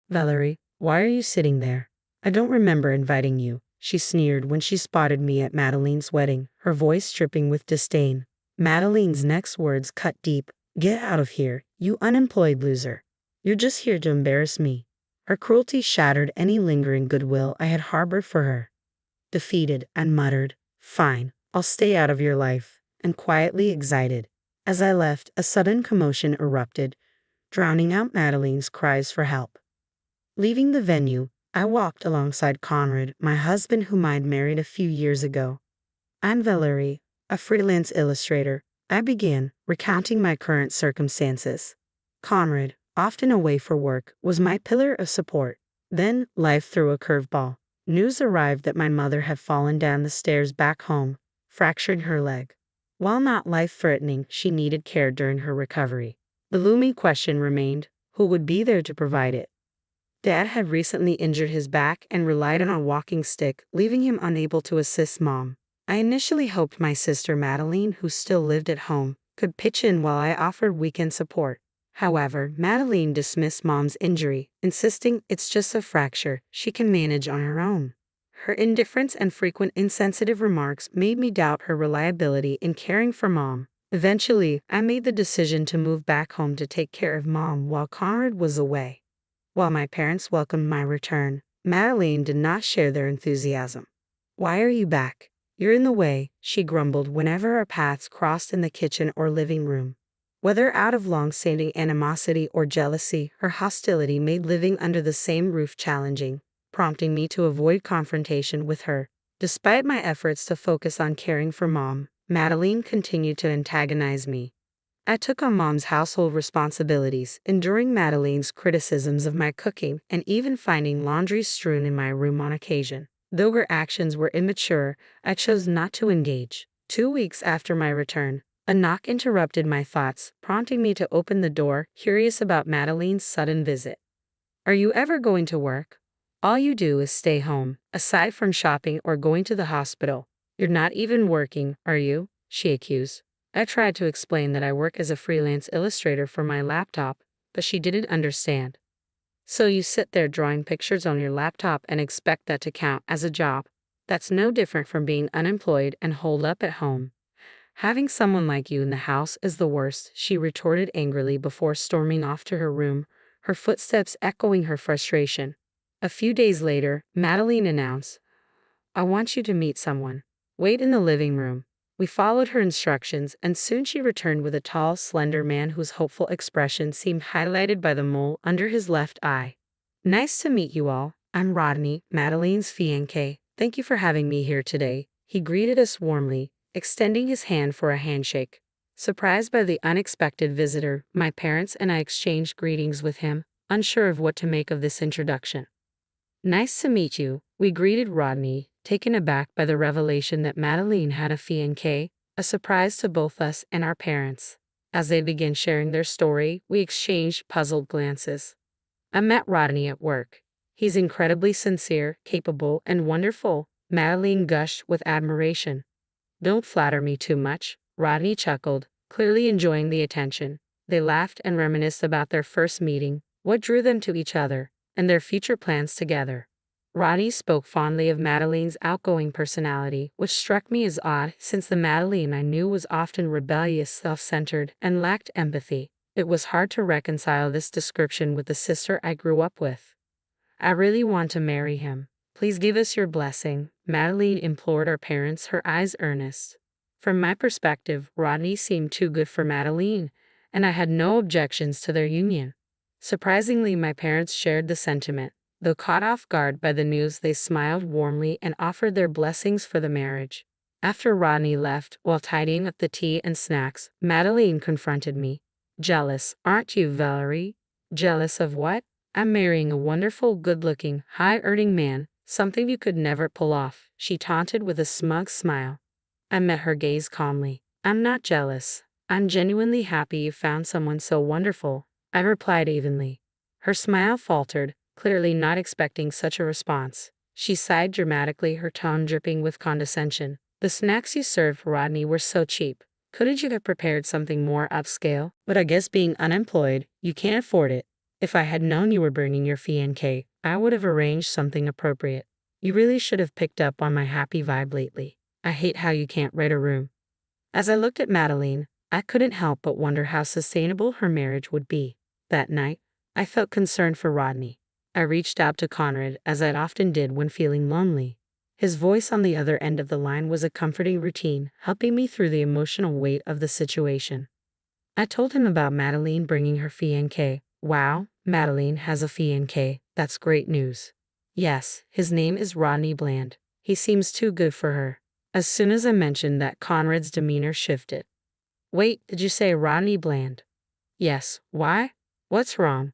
Valerie, why are you sitting there? I don't remember inviting you, she sneered when she spotted me at Madeline's wedding, her voice dripping with disdain. Madeline's next words cut deep. Get out of here, you unemployed loser. You're just here to embarrass me. Her cruelty shattered any lingering goodwill I had harbored for her. Defeated, I muttered, Fine, I'll stay out of your life, and quietly excited. As I left, a sudden commotion erupted, drowning out Madeline's cries for help. Leaving the venue, I walked alongside Conrad, my husband whom I'd married a few years ago. I'm Valerie, a freelance illustrator. I began, recounting my current circumstances. Conrad, often away for work, was my pillar of support. Then, life threw a curveball. News arrived that my mother had fallen down the stairs back home, fracturing her leg. While not life-threatening, she needed care during her recovery. The looming question remained, who would be there to provide it? Dad had recently injured his back and relied on a walking stick, leaving him unable to assist Mom. I initially hoped my sister Madeline, who still lived at home, could pitch in while I offered weekend support. However, Madeline dismissed Mom's injury, insisting it's just a fracture she can manage on her own. Her indifference and frequent insensitive remarks made me doubt her reliability in caring for Mom. Eventually, I made the decision to move back home to take care of Mom while Conrad was away. While my parents welcomed my return, Madeline did not share their enthusiasm. Why are you back? You're in the way, she grumbled whenever our paths crossed in the kitchen or living room. Whether out of long-standing animosity or jealousy, her hostility made living under the same roof challenging, prompting me to avoid confrontation with her. Despite my efforts to focus on caring for Mom, Madeline continued to antagonize me. I took on Mom's household responsibilities, enduring Madeline's criticisms of my cooking and even finding laundry strewn in my room on occasion. Though her actions were immature, I chose not to engage. 2 weeks after my return, a knock interrupted my thoughts, prompting me to open the door, curious about Madeline's sudden visit. Are you ever going to work? All you do is stay home, aside from shopping or going to the hospital. You're not even working, are you? She accused. I tried to explain that I work as a freelance illustrator for my laptop, but she didn't understand. So you sit there drawing pictures on your laptop and expect that to count as a job? That's no different from being unemployed and holed up at home. Having someone like you in the house is the worst, she retorted angrily before storming off to her room, her footsteps echoing her frustration. A few days later, Madeline announced, I want you to meet someone. Wait in the living room. We followed her instructions, and soon she returned with a tall, slender man whose hopeful expression seemed highlighted by the mole under his left eye. Nice to meet you all. I'm Rodney, Madeline's fiancé. Thank you for having me here today. He greeted us warmly, extending his hand for a handshake. Surprised by the unexpected visitor, my parents and I exchanged greetings with him, unsure of what to make of this introduction. Nice to meet you, we greeted Rodney, taken aback by the revelation that Madeline had a fiancé, a surprise to both us and our parents. As they began sharing their story, we exchanged puzzled glances. I met Rodney at work. He's incredibly sincere, capable, and wonderful, Madeline gushed with admiration. Don't flatter me too much, Rodney chuckled, clearly enjoying the attention. They laughed and reminisced about their first meeting, what drew them to each other, and their future plans together. Rodney spoke fondly of Madeline's outgoing personality, which struck me as odd since the Madeline I knew was often rebellious, self-centered, and lacked empathy. It was hard to reconcile this description with the sister I grew up with. I really want to marry him. Please give us your blessing, Madeline implored our parents, her eyes earnest. From my perspective, Rodney seemed too good for Madeline, and I had no objections to their union. Surprisingly, my parents shared the sentiment. Though caught off guard by the news, they smiled warmly and offered their blessings for the marriage. After Rodney left, while tidying up the tea and snacks, Madeline confronted me. Jealous, aren't you, Valerie? Jealous of what? I'm marrying a wonderful, good-looking, high-earning man, something you could never pull off, she taunted with a smug smile. I met her gaze calmly. I'm not jealous. I'm genuinely happy you found someone so wonderful, I replied evenly. Her smile faltered, clearly not expecting such a response. She sighed dramatically, her tone dripping with condescension. The snacks you served, Rodney, were so cheap. Couldn't you have prepared something more upscale? But I guess being unemployed, you can't afford it. If I had known you were bringing your fiancé, I would have arranged something appropriate. You really should have picked up on my happy vibe lately. I hate how you can't read a room. As I looked at Madeline, I couldn't help but wonder how sustainable her marriage would be. That night, I felt concerned for Rodney. I reached out to Conrad, as I often did when feeling lonely. His voice on the other end of the line was a comforting routine, helping me through the emotional weight of the situation. I told him about Madeline bringing her fiancé. Wow, Madeline has a fiancé. That's great news. Yes, his name is Rodney Bland. He seems too good for her. As soon as I mentioned that, Conrad's demeanor shifted. Wait, did you say Rodney Bland? Yes, why? What's wrong?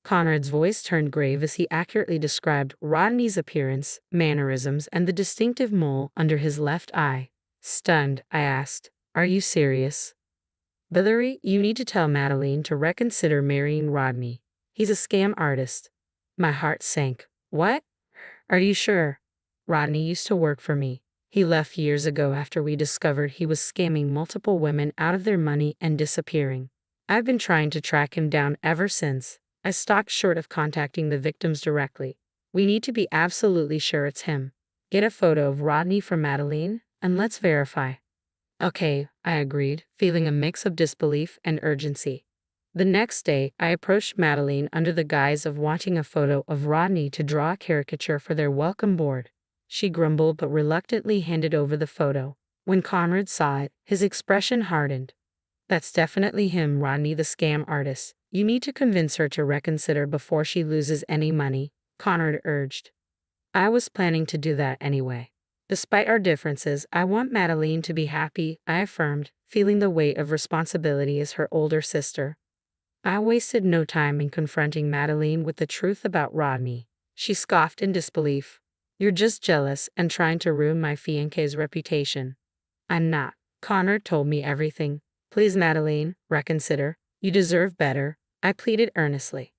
Conrad's voice turned grave as he accurately described Rodney's appearance, mannerisms, and the distinctive mole under his left eye. Stunned, I asked, "Are you serious?" "Valerie, you need to tell Madeline to reconsider marrying Rodney. He's a scam artist." My heart sank. What? Are you sure? Rodney used to work for me. He left years ago after we discovered he was scamming multiple women out of their money and disappearing. I've been trying to track him down ever since. I stopped short of contacting the victims directly. We need to be absolutely sure it's him. Get a photo of Rodney from Madeline, and let's verify. Okay, I agreed, feeling a mix of disbelief and urgency. The next day, I approached Madeline under the guise of wanting a photo of Rodney to draw a caricature for their welcome board. She grumbled but reluctantly handed over the photo. When Conrad saw it, his expression hardened. That's definitely him, Rodney the scam artist. You need to convince her to reconsider before she loses any money, Conrad urged. I was planning to do that anyway. Despite our differences, I want Madeline to be happy, I affirmed, feeling the weight of responsibility as her older sister. I wasted no time in confronting Madeline with the truth about Rodney. She scoffed in disbelief. You're just jealous and trying to ruin my fiancé's reputation. I'm not. Connor told me everything. Please, Madeline, reconsider. You deserve better, I pleaded earnestly.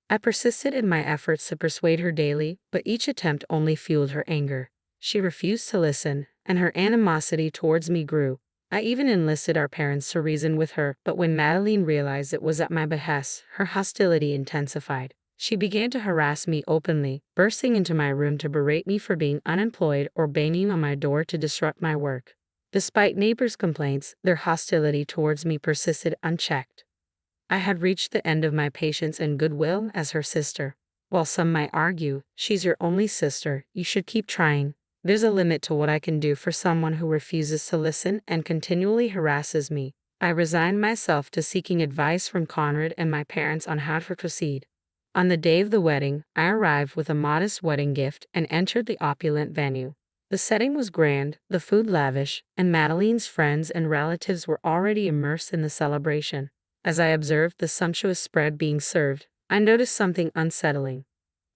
I persisted in my efforts to persuade her daily, but each attempt only fueled her anger. She refused to listen, and her animosity towards me grew. I even enlisted our parents to reason with her, but when Madeline realized it was at my behest, her hostility intensified. She began to harass me openly, bursting into my room to berate me for being unemployed or banging on my door to disrupt my work. Despite neighbors' complaints, their hostility towards me persisted unchecked. I had reached the end of my patience and goodwill as her sister. While some might argue, she's your only sister, you should keep trying. There's a limit to what I can do for someone who refuses to listen and continually harasses me. I resigned myself to seeking advice from Conrad and my parents on how to proceed. On the day of the wedding, I arrived with a modest wedding gift and entered the opulent venue. The setting was grand, the food lavish, and Madeline's friends and relatives were already immersed in the celebration. As I observed the sumptuous spread being served, I noticed something unsettling.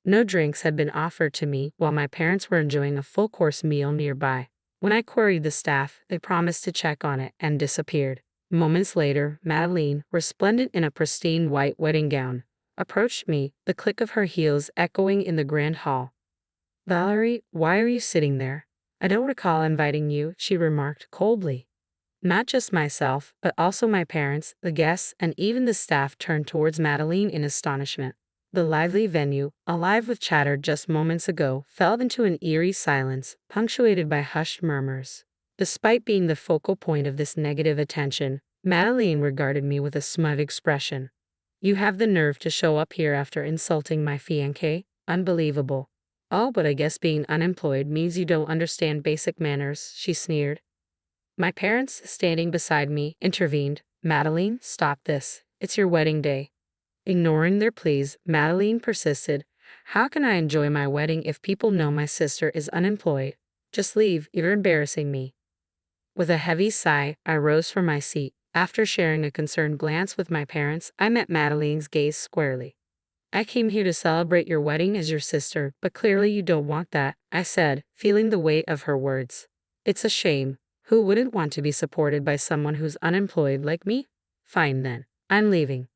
No drinks had been offered to me while my parents were enjoying a full-course meal nearby. When I queried the staff, they promised to check on it and disappeared. Moments later, Madeline, resplendent in a pristine white wedding gown, approached me, the click of her heels echoing in the grand hall. Valerie, why are you sitting there? I don't recall inviting you, she remarked coldly. Not just myself, but also my parents, the guests, and even the staff turned towards Madeline in astonishment. The lively venue, alive with chatter just moments ago, fell into an eerie silence, punctuated by hushed murmurs. Despite being the focal point of this negative attention, Madeline regarded me with a smug expression. You have the nerve to show up here after insulting my fiancé? Unbelievable. Oh, but I guess being unemployed means you don't understand basic manners, she sneered. My parents, standing beside me, intervened. Madeline, stop this. It's your wedding day. Ignoring their pleas, Madeline persisted. How can I enjoy my wedding if people know my sister is unemployed? Just leave, you're embarrassing me. With a heavy sigh, I rose from my seat. After sharing a concerned glance with my parents, I met Madeline's gaze squarely. I came here to celebrate your wedding as your sister, but clearly you don't want that, I said, feeling the weight of her words. It's a shame. Who wouldn't want to be supported by someone who's unemployed like me? Fine then. I'm leaving.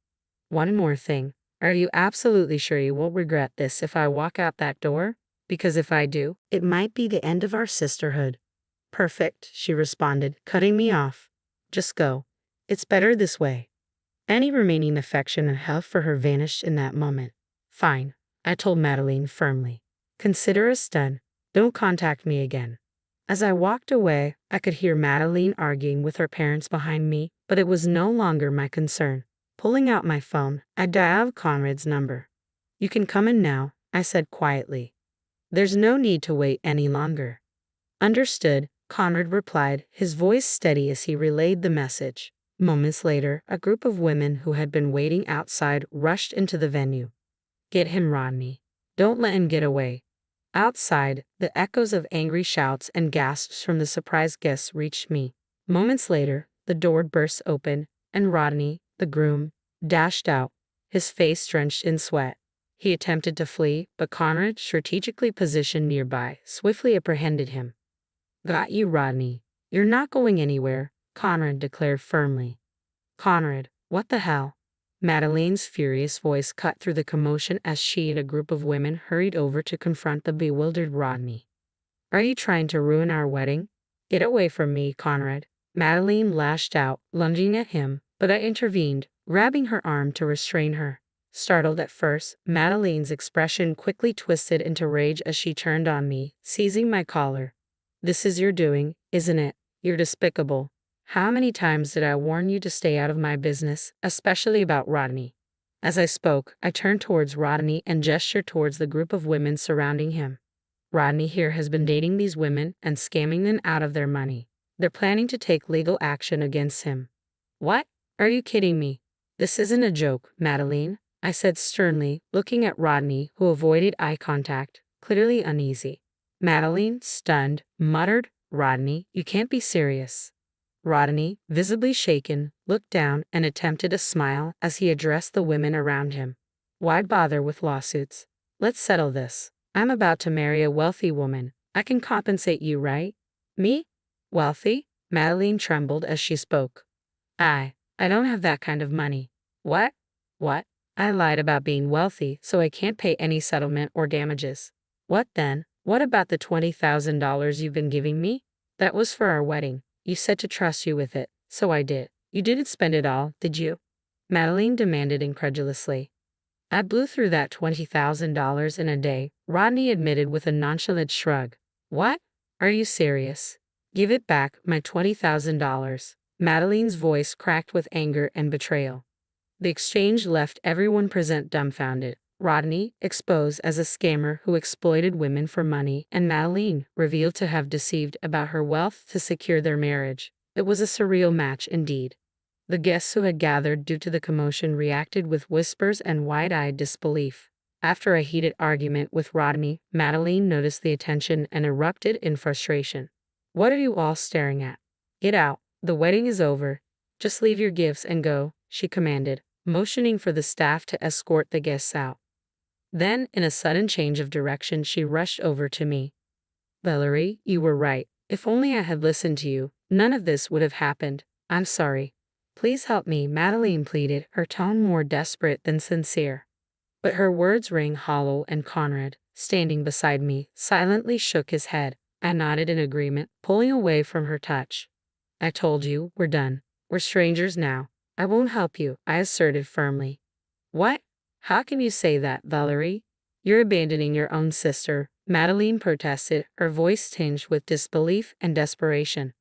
One more thing. Are you absolutely sure you won't regret this if I walk out that door? Because if I do, it might be the end of our sisterhood. Perfect, she responded, cutting me off. Just go. It's better this way. Any remaining affection and health for her vanished in that moment. Fine, I told Madeline firmly. Consider us done. Don't contact me again. As I walked away, I could hear Madeline arguing with her parents behind me, but it was no longer my concern. Pulling out my phone, I dialed Conrad's number. You can come in now, I said quietly. There's no need to wait any longer. Understood, Conrad replied, his voice steady as he relayed the message. Moments later, a group of women who had been waiting outside rushed into the venue. Get him, Rodney. Don't let him get away. Outside, the echoes of angry shouts and gasps from the surprised guests reached me. Moments later, the door burst open, and Rodney, the groom, dashed out, his face drenched in sweat. He attempted to flee, but Conrad, strategically positioned nearby, swiftly apprehended him. Got you, Rodney. You're not going anywhere, Conrad declared firmly. Conrad, what the hell? Madeline's furious voice cut through the commotion as she and a group of women hurried over to confront the bewildered Rodney. Are you trying to ruin our wedding? Get away from me, Conrad. Madeline lashed out, lunging at him, but I intervened, grabbing her arm to restrain her. Startled at first, Madeline's expression quickly twisted into rage as she turned on me, seizing my collar. This is your doing, isn't it? You're despicable. How many times did I warn you to stay out of my business, especially about Rodney? As I spoke, I turned towards Rodney and gestured towards the group of women surrounding him. Rodney here has been dating these women and scamming them out of their money. They're planning to take legal action against him. What? Are you kidding me? This isn't a joke, Madeline, I said sternly, looking at Rodney, who avoided eye contact, clearly uneasy. Madeline, stunned, muttered, Rodney, you can't be serious. Rodney, visibly shaken, looked down and attempted a smile as he addressed the women around him. Why bother with lawsuits? Let's settle this. I'm about to marry a wealthy woman. I can compensate you, right? Me? Wealthy? Madeline trembled as she spoke. I don't have that kind of money. What? What? I lied about being wealthy, so I can't pay any settlement or damages. What then? What about the $20,000 you've been giving me? That was for our wedding. You said to trust you with it, so I did. You didn't spend it all, did you? Madeline demanded incredulously. I blew through that $20,000 in a day, Rodney admitted with a nonchalant shrug. What? Are you serious? Give it back, my $20,000. Madeline's voice cracked with anger and betrayal. The exchange left everyone present dumbfounded. Rodney, exposed as a scammer who exploited women for money, and Madeline, revealed to have deceived about her wealth to secure their marriage. It was a surreal match indeed. The guests who had gathered due to the commotion reacted with whispers and wide-eyed disbelief. After a heated argument with Rodney, Madeline noticed the attention and erupted in frustration. What are you all staring at? Get out. The wedding is over. Just leave your gifts and go, she commanded, motioning for the staff to escort the guests out. Then, in a sudden change of direction, she rushed over to me. Valerie, you were right. If only I had listened to you, none of this would have happened. I'm sorry. Please help me, Madeline pleaded, her tone more desperate than sincere. But her words rang hollow, and Conrad, standing beside me, silently shook his head. I nodded in agreement, pulling away from her touch. I told you, we're done. We're strangers now. I won't help you, I asserted firmly. What? How can you say that, Valerie? You're abandoning your own sister, Madeline protested, her voice tinged with disbelief and desperation.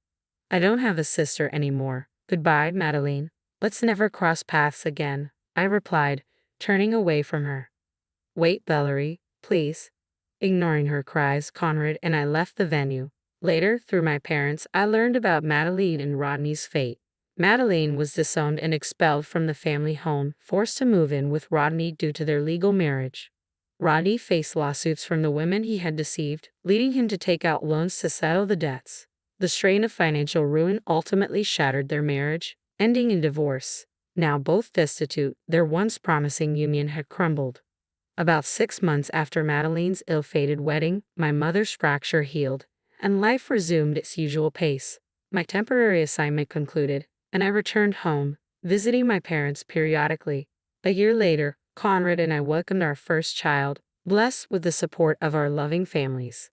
I don't have a sister anymore. Goodbye, Madeline. Let's never cross paths again, I replied, turning away from her. Wait, Valerie, please. Ignoring her cries, Conrad and I left the venue. Later, through my parents, I learned about Madeline and Rodney's fate. Madeline was disowned and expelled from the family home, forced to move in with Rodney due to their legal marriage. Rodney faced lawsuits from the women he had deceived, leading him to take out loans to settle the debts. The strain of financial ruin ultimately shattered their marriage, ending in divorce. Now both destitute, their once promising union had crumbled. About 6 months after Madeline's ill-fated wedding, my mother's fracture healed, and life resumed its usual pace. My temporary assignment concluded, and I returned home, visiting my parents periodically. A year later, Conrad and I welcomed our first child, blessed with the support of our loving families.